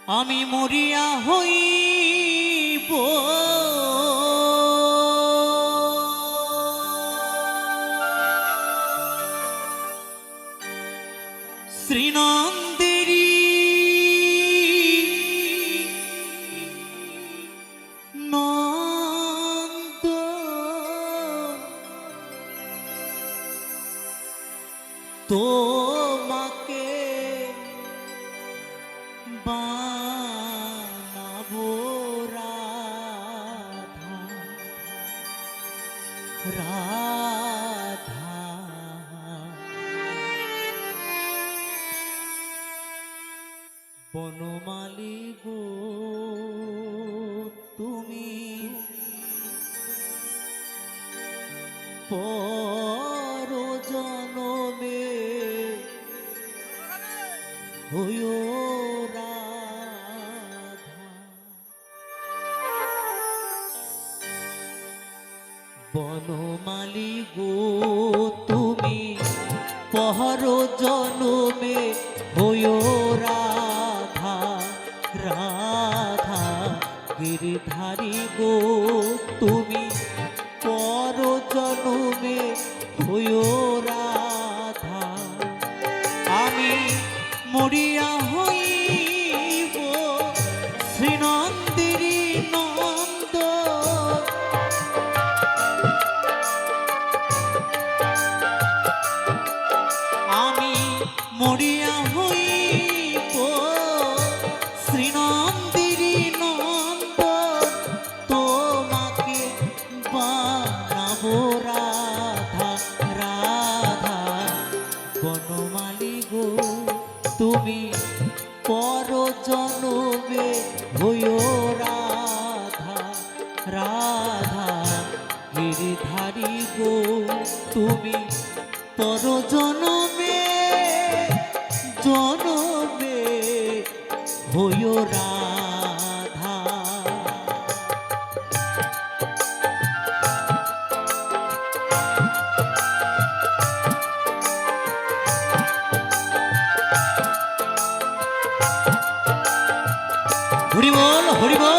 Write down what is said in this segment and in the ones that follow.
আমি মরিয়া হইব শ্রীনন্দেরি নন্দ তোমাকে বানাবো রাধা রাধা বনমালী গো তুমি পর জনমে হইও রাধা বনমালী গো তুমি পর জনমে হইও রাধা রাধা গিরিধারী গো তুমি পর জনমে হইও রাধা আমি মরিয়া হইব শ্রীনন্দেরি নন্দ আমি মরিয়া হইব শ্রীনন্দেরি নন্দ তোমাকে বানাবো রাধা রাধা বনমালী গো তুমি পর জনমে হইও রাধা রাধা গিরিধারী গো তুমি পর জনমে জনমে হইও রাধা হরি বল হরি বল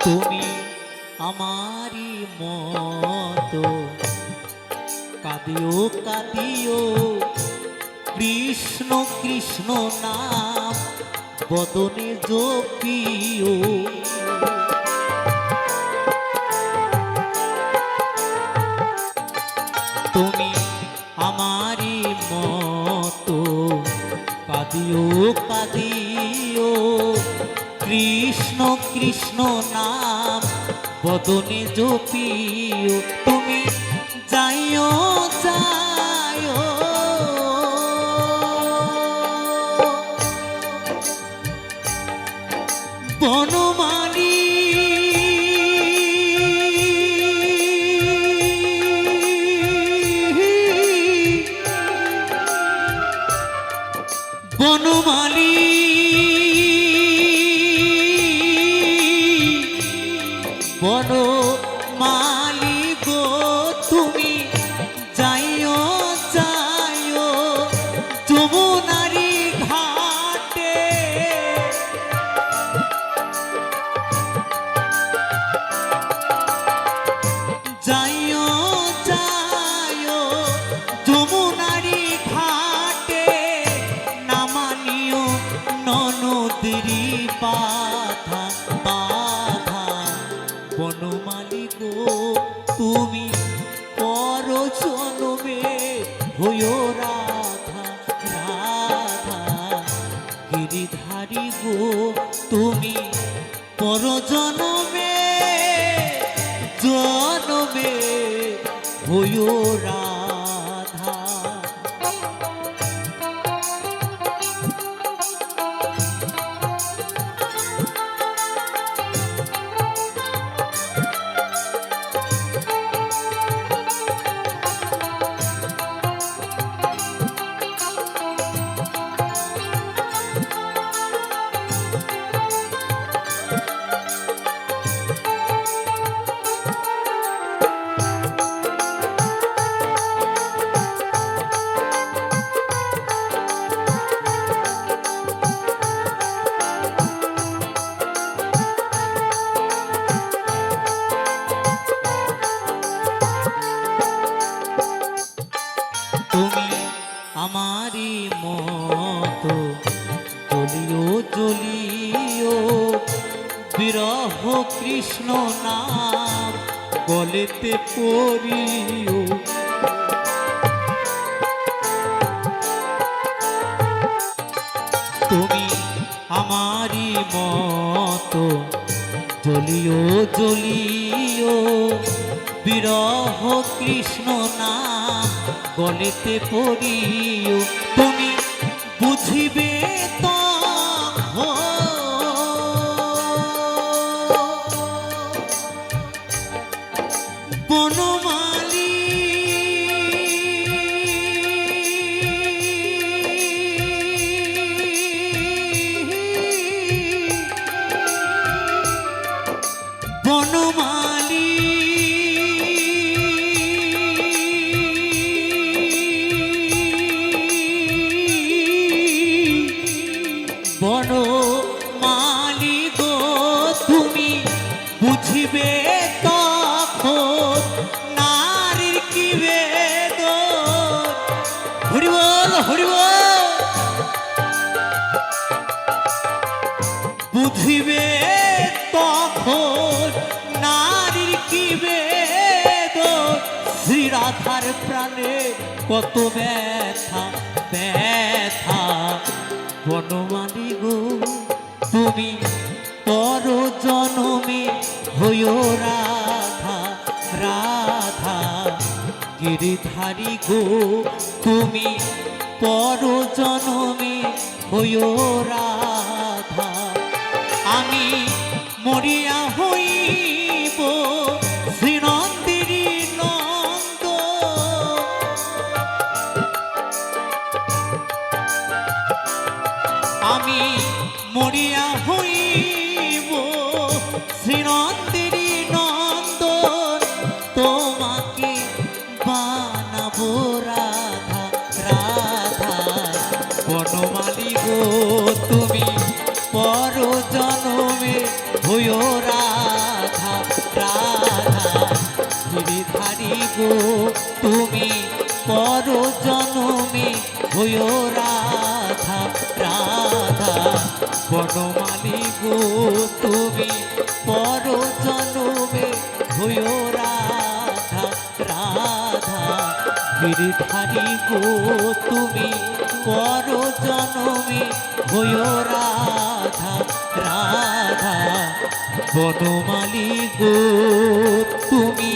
তুমি আমারি মতো কাঁদিও কাঁদিও কৃষ্ণ কৃষ্ণ নাম বদনে জপিও তুমি আমারি মতো কাঁদিও কাঁদিও কৃষ্ণ কৃষ্ণ নাম বদনে জপিও তুমি যাইও যাইও বনমালী বনমালী বনমালী গো তুমি যাইও যাইও যমুনারি ঘাটে যাইও যাইও যমুনারি ঘাটে নামানিও ননদেরি বাধা বাধা বনমালী গো তুমি পর জনমে হইও রাধা রাধা গিরিধারী গো তুমি পর জনমে জনমে হইও রাধা বিরহ কৃষ্ণ নাম গলেতে পড়িও। তুমি আমারি মতো জ্বলিও জ্বলিও, বিরহ কৃষ্ণ নাম গলেতে পড়িও। তুমি বুঝিবে তখন বনমালী বনমালী বনমালী গো, তুমি বুঝিবে তখন নারীর কি বেদন। হরি বল হরি বল। বুঝিবে তখন নারীর কি বেদন, শ্রী রাধার প্রাণে কত ব্যথা ব্যথা। বনমালী গো, তুমি পর জনমে হইও রাধা রাধা। গিরিধারী গো, তুমি পর জনমে হইও রাধা। আমি মরিয়া হইব শ্রীনন্দিনী নন্দ, আমি মরিয়া হইব শ্রীনন্দিনী নন্দন। তোমাকে বানাবো রাধা রাধা। বনমালী গো, তুমি পর জনমে হইও রাধা রাধা। গিরিধারী গো, তুমি পর জনমে হইও রাধা রাধা। বনমালী গো, তুমি পর জনমে হইও রাধা রাধা। গিরিধারী গো, তুমি পর জনমে হইও রাধা রাধা। বনমালী গো, তুমি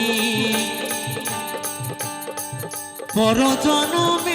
পর জনমে